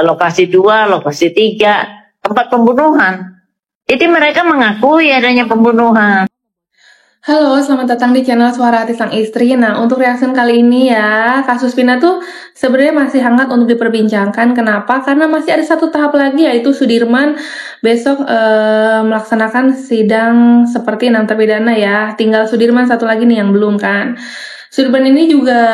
lokasi 2, lokasi 3, tempat pembunuhan. Jadi mereka mengakui adanya pembunuhan. Halo, selamat datang di channel Suara Hati Sang Istri. Nah, untuk reaction kali ini ya, kasus Vina tuh sebenarnya masih hangat untuk diperbincangkan. Kenapa? Karena masih ada satu tahap lagi, yaitu Sudirman besok melaksanakan sidang seperti 6 terpidana ya. Tinggal Sudirman satu lagi nih yang belum kan. Sudirman ini juga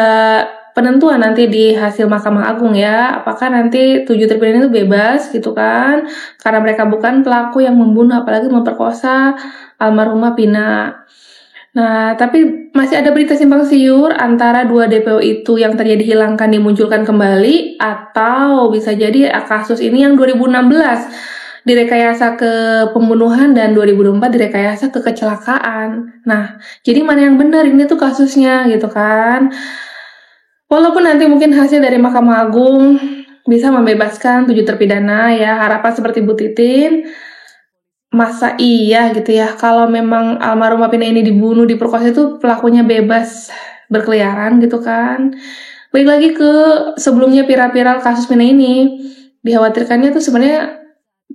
penentuan nanti di hasil Mahkamah Agung ya, apakah nanti 7 terpidana itu bebas gitu kan, karena mereka bukan pelaku yang membunuh apalagi memperkosa almarhumah Vina. Nah, tapi masih ada berita simpang siur antara 2 DPO itu yang terjadi hilangkan dimunculkan kembali, atau bisa jadi kasus ini yang 2016 direkayasa ke pembunuhan dan 2024 direkayasa ke kecelakaan. Nah, jadi mana yang benar ini tuh kasusnya gitu kan. Walaupun nanti mungkin hasil dari Mahkamah Agung bisa membebaskan 7 terpidana ya, harapan seperti Bu Titin. Masa iya gitu ya, kalau memang almarhumah Vina ini dibunuh, diperkosa itu pelakunya bebas berkeliaran gitu kan. Balik lagi ke sebelumnya viral kasus Vina ini, dikhawatirkannya tuh sebenarnya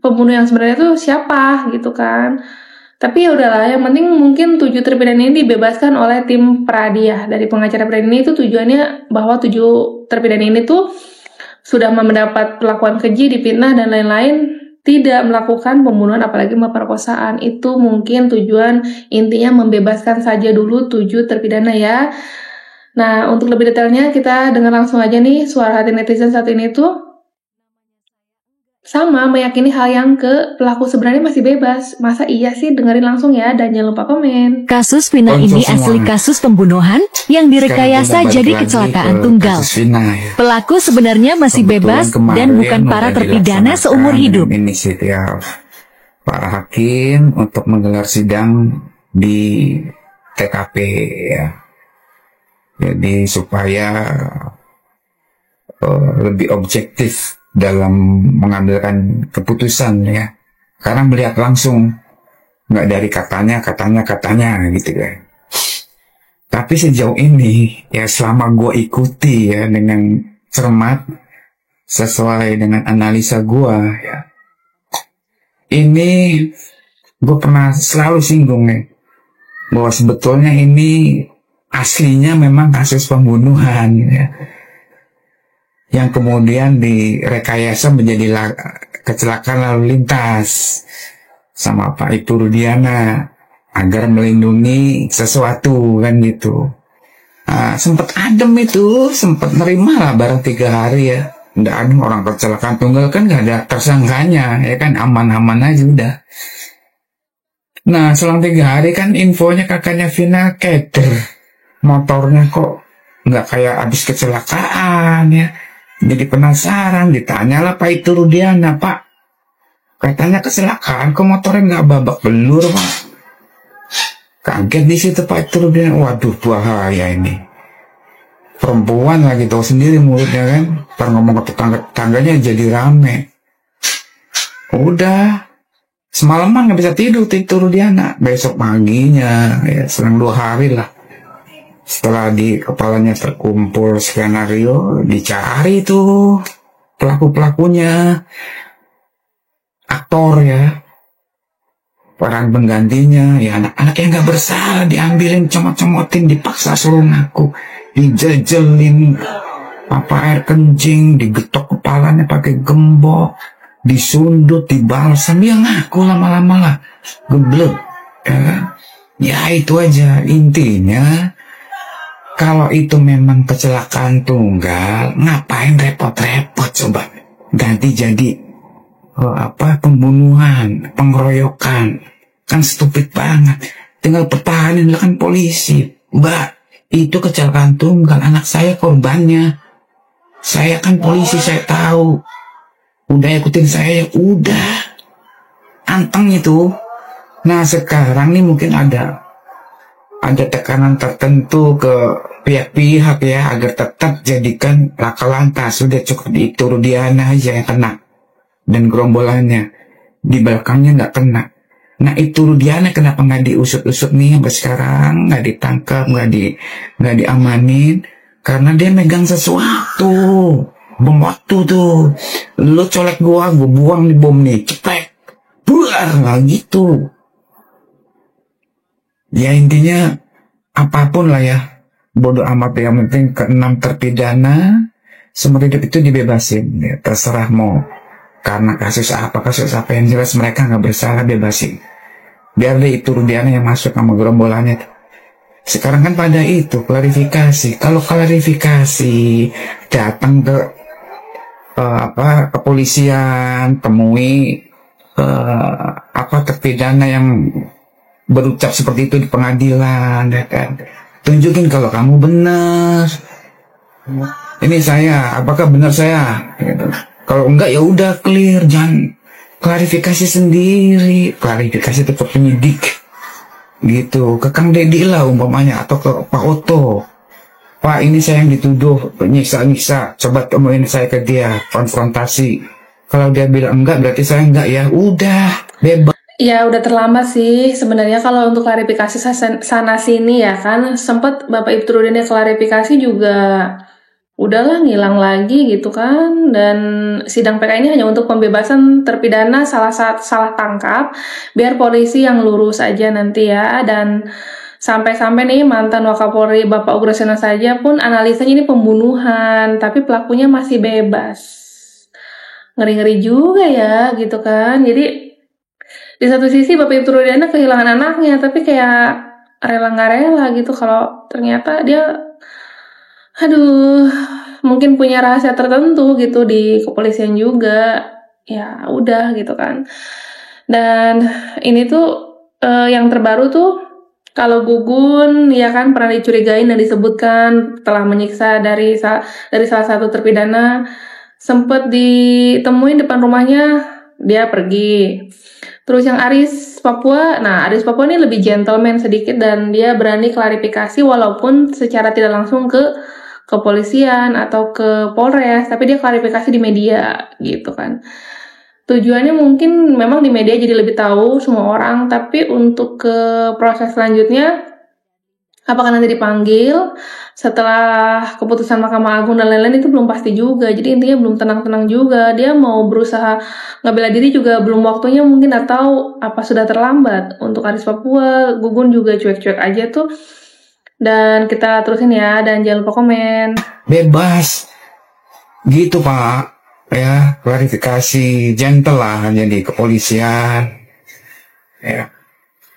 pembunuh yang sebenarnya tuh siapa gitu kan. Tapi ya udahlah, yang penting mungkin 7 terpidana ini dibebaskan oleh tim Pradiah. Dari pengacara Pradiah ini itu tujuannya bahwa 7 terpidana ini tuh sudah mendapat perlakuan keji, dipitnah dan lain-lain, tidak melakukan pembunuhan apalagi pemerkosaan. Itu mungkin tujuan intinya, membebaskan saja dulu 7 terpidana ya. Nah, untuk lebih detailnya kita dengar langsung aja nih suara hati netizen saat ini tuh sama meyakini hal yang ke pelaku sebenarnya masih bebas. Masa iya sih? Dengerin langsung ya, dan jangan lupa komen. Kasus Vina ini asli kasus pembunuhan yang direkayasa jadi kecelakaan tunggal. Pelaku sebenarnya masih bebas dan bukan para terpidana seumur hidup. Inisiatif para hakim untuk menggelar sidang di TKP ya. Jadi supaya lebih objektif dalam mengambilkan keputusan ya, karena melihat langsung, nggak dari katanya gitu kan. Tapi sejauh ini ya, selama gue ikuti ya dengan cermat sesuai dengan analisa gue ya, ini gue pernah selalu singgung ya, bahwa sebetulnya ini aslinya memang kasus pembunuhan ya, yang kemudian direkayasa menjadi kecelakaan lalu lintas sama Pak Ibtu Rudiana agar melindungi sesuatu kan gitu. Sempat adem itu, sempat nerima lah barang 3 hari ya. Nggak ada orang kecelakaan tunggal kan, nggak ada tersangkanya ya kan, aman-aman aja udah. Nah selang 3 hari kan infonya kakaknya Vina keder, motornya kok nggak kayak habis kecelakaan ya. Jadi penasaran, ditanyalah Pak Ibtu Rudiana, Pak, katanya kecelakaan, kok motornya nggak babak belur, Pak? Kaget di situ Pak Ibtu Rudiana, waduh bahaya ini. Perempuan lagi, tahu sendiri mulutnya kan, ntar ngomong ke tetangganya jadi rame. Udah, semalaman nggak bisa tidur Ibtu Rudiana. Besok paginya, ya selang 2 hari lah, setelah di kepalanya terkumpul skenario, dicari tuh pelaku-pelakunya, aktor ya, peran penggantinya, ya anak-anak yang nggak bersalah diambilin, comot-comotin, dipaksa suruh ngaku, dijejelin air kencing, digetok kepalanya pakai gembok, disundut, dibalsam, ya ngaku lama-lama lah, geblek ya. Ya itu aja intinya. Kalau itu memang kecelakaan tunggal, ngapain repot-repot coba? Ganti jadi pembunuhan, pengeroyokan. Kan stupid banget. Tinggal pertahanin lah kan polisi. Mbak, itu kecelakaan tunggal, anak saya korbannya. Saya kan polisi, saya tahu. Udah ikutin saya, ya udah. Anteng itu. Nah sekarang nih mungkin ada tekanan tertentu ke pihak-pihak ya, agar tetap jadikan laka lantas. Sudah cukup di Ibtu Rudiana aja yang kena dan gerombolannya, di belakangnya nggak kena. Nah Ibtu Rudiana kenapa nggak diusut-usut nih sampai sekarang, nggak ditangkap, nggak diamanin? Karena dia megang sesuatu. bom waktu tuh. Lo colek gua buang nih bom nih, cetek, buar, nggak gitu. Ya intinya apapun lah ya, bodoh amat, yang penting ke-6 terpidana seumur hidup itu dibebasin, ya, terserah mau karena kasus apa yang jelas mereka nggak bersalah, bebasin. Biar deh itu Rudiana yang masuk sama gerombolannya. Sekarang kan pada itu klarifikasi. Kalau klarifikasi datang ke kepolisian, temui terpidana yang berucap seperti itu di pengadilan, ya kan? Tunjukin kalau kamu benar. Ini saya, apakah benar saya? Gitu. Kalau enggak ya udah clear, jangan klarifikasi sendiri. Klarifikasi itu ke penyidik, gitu, ke Kang Deddy lah umpamanya, atau ke Pak Oto. Pak, ini saya yang dituduh nyiksa, coba temuin saya ke dia, konfrontasi. Kalau dia bilang enggak, berarti saya enggak, ya udah, bebas. Ya udah terlambat sih sebenarnya kalau untuk klarifikasi sana sini ya kan. Sempet Bapak Ibtu Rudiana klarifikasi juga udahlah ngilang lagi gitu kan. Dan sidang PK ini hanya untuk pembebasan terpidana salah tangkap, biar polisi yang lurus aja nanti ya. Dan sampai-sampai nih mantan Wakapolri Bapak Ugroseno saja pun analisanya ini pembunuhan, tapi pelakunya masih bebas. Ngeri-ngeri juga ya gitu kan. Jadi di satu sisi Bapak Ibtu Rudiana kehilangan anaknya, tapi kayak rela nggak rela gitu kalau ternyata dia, mungkin punya rahasia tertentu gitu di kepolisian juga. Ya udah gitu kan. Dan ini tuh yang terbaru tuh, kalau Gugun ya kan pernah dicurigain dan disebutkan telah menyiksa dari salah satu terpidana, sempet ditemuin depan rumahnya, dia pergi. Terus yang Aris Papua ini lebih gentleman sedikit dan dia berani klarifikasi walaupun secara tidak langsung ke kepolisian atau ke Polres, tapi dia klarifikasi di media gitu kan. Tujuannya mungkin memang di media jadi lebih tahu semua orang, tapi untuk ke proses selanjutnya apakah nanti dipanggil setelah keputusan Mahkamah Agung dan lain-lain itu belum pasti juga. Jadi intinya belum tenang-tenang juga. Dia mau berusaha ngebela diri juga belum waktunya mungkin, atau apa sudah terlambat. Untuk Aris Papua, Gugun juga cuek-cuek aja tuh. Dan kita terusin ya, dan jangan lupa komen. Bebas. Gitu Pak. Ya, klarifikasi gentle lah jadi kepolisian. Ya.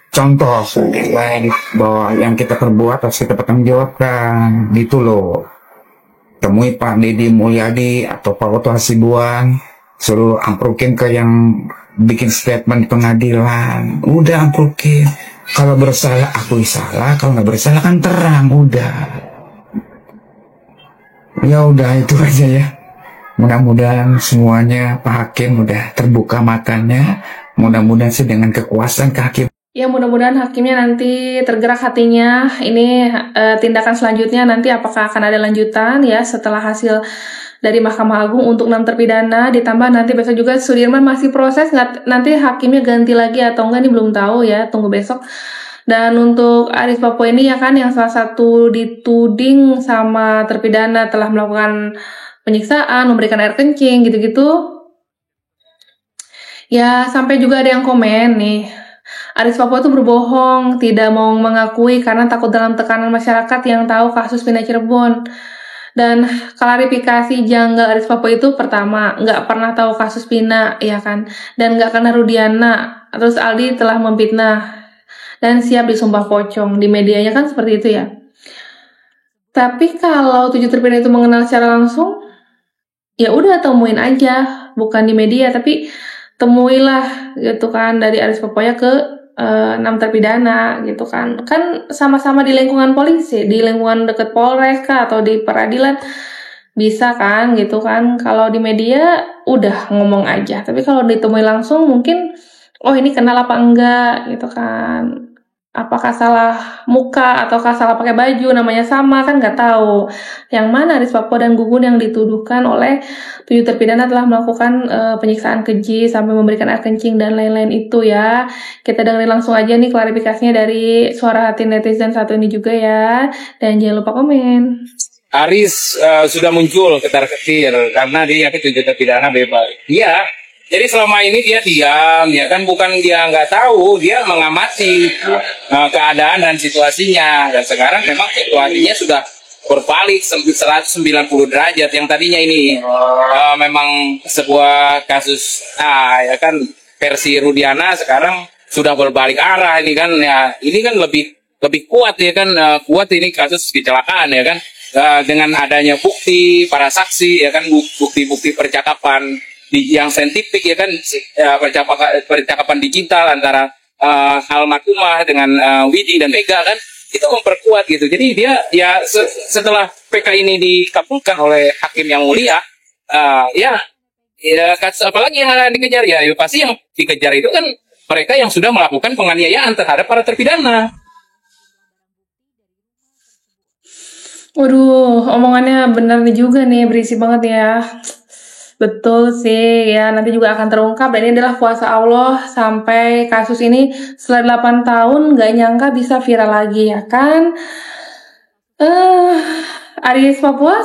Contoh lain bahwa yang kita perbuat harus kita pertanggungjawabkan, gitu loh. Temui Pak Deddy Mulyadi atau Pak Oto Hasibuan, suruh amprukin ke yang bikin statement pengadilan. Udah amprukin. Kalau bersalah akui salah, kalau nggak bersalah kan terang, udah. Ya udah itu aja ya. Mudah-mudahan semuanya Pak Hakim udah terbuka matanya. Mudah-mudahan sih dengan kekuasaan Hakim. Ya mudah-mudahan hakimnya nanti tergerak hatinya. Ini tindakan selanjutnya nanti apakah akan ada lanjutan ya setelah hasil dari Mahkamah Agung untuk 6 terpidana, ditambah nanti besok juga Sudirman masih proses, nanti hakimnya ganti lagi atau enggak ini belum tahu ya, tunggu besok. Dan untuk Aris Papua ini ya kan yang salah satu dituding sama terpidana telah melakukan penyiksaan, memberikan air kencing gitu-gitu. Ya sampai juga ada yang komen nih, Aris Papua itu berbohong, tidak mau mengakui karena takut dalam tekanan masyarakat yang tahu kasus pindah Cirebon. Dan klarifikasi janggal Aris Papua itu pertama, nggak pernah tahu kasus Pina, ya kan? Dan nggak kena Rudiana. Terus Aldi telah memfitnah dan siap disumpah pocong. Di medianya kan seperti itu ya. Tapi kalau 7 terpidana itu mengenal secara langsung, ya udah temuin aja, bukan di media, tapi temuilah gitu kan dari Aris Papua ke 6 terpidana gitu kan. Kan sama-sama di lingkungan polisi, di lingkungan deket Polres kah atau di peradilan bisa kan gitu kan. Kalau di media udah ngomong aja, tapi kalau ditemui langsung mungkin ini kenal apa enggak gitu kan. Apakah salah muka ataukah salah pakai baju, namanya sama kan nggak tahu. Yang mana Aris Papua dan Gugun yang dituduhkan oleh 7 terpidana telah melakukan penyiksaan keji sampai memberikan air kencing dan lain-lain itu ya. Kita dengerin langsung aja nih klarifikasinya dari suara hati netizen satu ini juga ya. Dan jangan lupa komen. Aris sudah muncul ketar-ketir karena dia tujuh terpidana bebas. Iya. Jadi selama ini dia diam, ya kan, bukan dia nggak tahu, dia mengamati keadaan dan situasinya. Dan sekarang memang situasinya sudah berbalik 190 derajat. Yang tadinya ini memang sebuah kasus ya kan versi Rudiana, sekarang sudah berbalik arah ini kan. Ya, ini kan lebih kuat ya kan, kuat ini kasus kecelakaan ya kan. Dengan adanya bukti para saksi ya kan, bukti-bukti percakapan yang saintifik ya kan, percakapan digital antara almarhumah dengan Widi dan Mega kan, itu memperkuat gitu. Jadi dia ya setelah PK ini dikabulkan oleh hakim yang mulia, ya kasus apalagi yang akan dikejar ya, pasti yang dikejar itu kan mereka yang sudah melakukan penganiayaan terhadap para terpidana. Waduh, omongannya benar juga nih, berisi banget ya. Betul sih, ya nanti juga akan terungkap, dan ini adalah kuasa Allah sampai kasus ini setelah 8 tahun gak nyangka bisa viral lagi ya kan. Aris Papua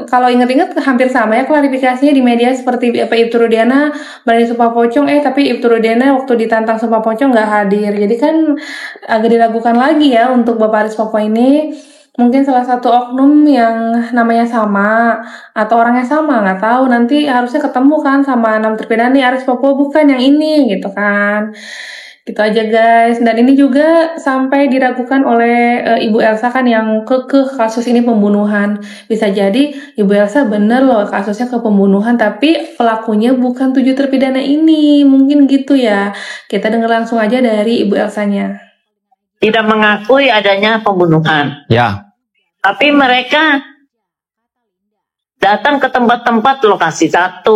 kalau inget-inget hampir sama ya klarifikasinya di media seperti Ibtu Rudiana berani Sumpah Pocong, tapi Ibtu Rudiana waktu ditantang Sumpah Pocong gak hadir. Jadi kan agak diragukan lagi ya untuk Bapak Aris Papua ini. Mungkin salah satu oknum yang namanya sama atau orangnya sama, nggak tahu. Nanti harusnya ketemu kan sama 6 terpidana nih, Aris Papua bukan yang ini gitu kan. Gitu aja guys. Dan ini juga sampai diragukan oleh Ibu Elsa kan, yang kekeh kasus ini pembunuhan. Bisa jadi Ibu Elsa bener loh kasusnya ke pembunuhan, tapi pelakunya bukan 7 terpidana ini. Mungkin gitu ya. Kita dengar langsung aja dari Ibu Elsanya. Tidak mengakui adanya pembunuhan. Ya. Tapi mereka datang ke tempat-tempat lokasi 1,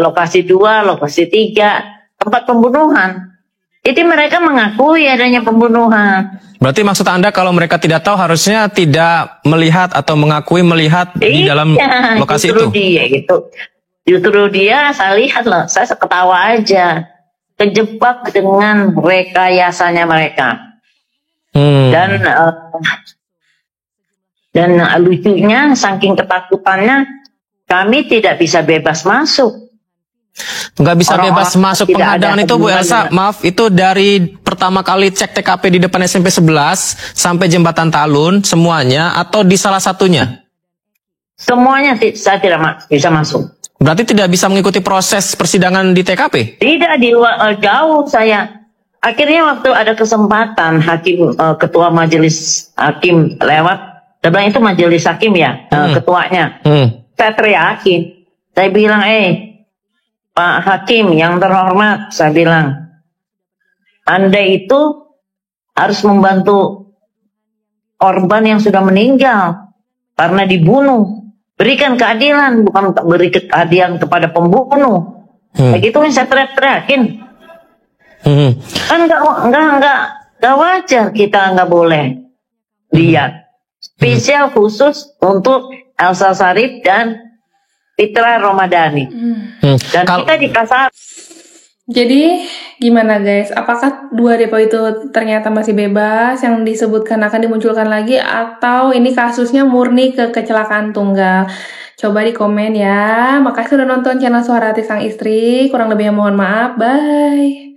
lokasi 2, lokasi 3, tempat pembunuhan. Jadi mereka mengakui adanya pembunuhan. Berarti maksud Anda kalau mereka tidak tahu harusnya tidak melihat atau mengakui melihat di dalam lokasi itu? Justru dia, saya lihat loh, saya ketawa aja. Kejebak dengan rekayasanya mereka. Dan lucunya, saking ketakutannya, kami tidak bisa bebas masuk. Nggak bisa bebas masuk. Penghadangan itu Bu Elsa, maaf, itu dari pertama kali cek TKP di depan SMP 11 sampai Jembatan Talun, semuanya atau di salah satunya? Semuanya saya tidak bisa masuk. Berarti tidak bisa mengikuti proses persidangan di TKP? Tidak, di luar, jauh saya. Akhirnya waktu ada kesempatan hakim, ketua majelis hakim lewat, saya bilang itu majelis hakim ya, ketuanya. Saya teriakin, saya bilang, Pak Hakim yang terhormat, saya bilang, Anda itu harus membantu korban yang sudah meninggal karena dibunuh. Berikan keadilan, bukan beri keadilan kepada pembunuh. Begitu saya teriak-teriakin. Kan nggak wajar, kita nggak boleh lihat. Spesial khusus untuk Elsa Sharif dan Fitra Ramadhani. Dan kita dikasar. Jadi gimana guys? Apakah 2 depo itu ternyata masih bebas yang disebutkan akan dimunculkan lagi, atau ini kasusnya murni kecelakaan tunggal? Coba di komen ya. Makasih udah nonton channel Suara Hati Sang Istri. Kurang lebihnya mohon maaf. Bye.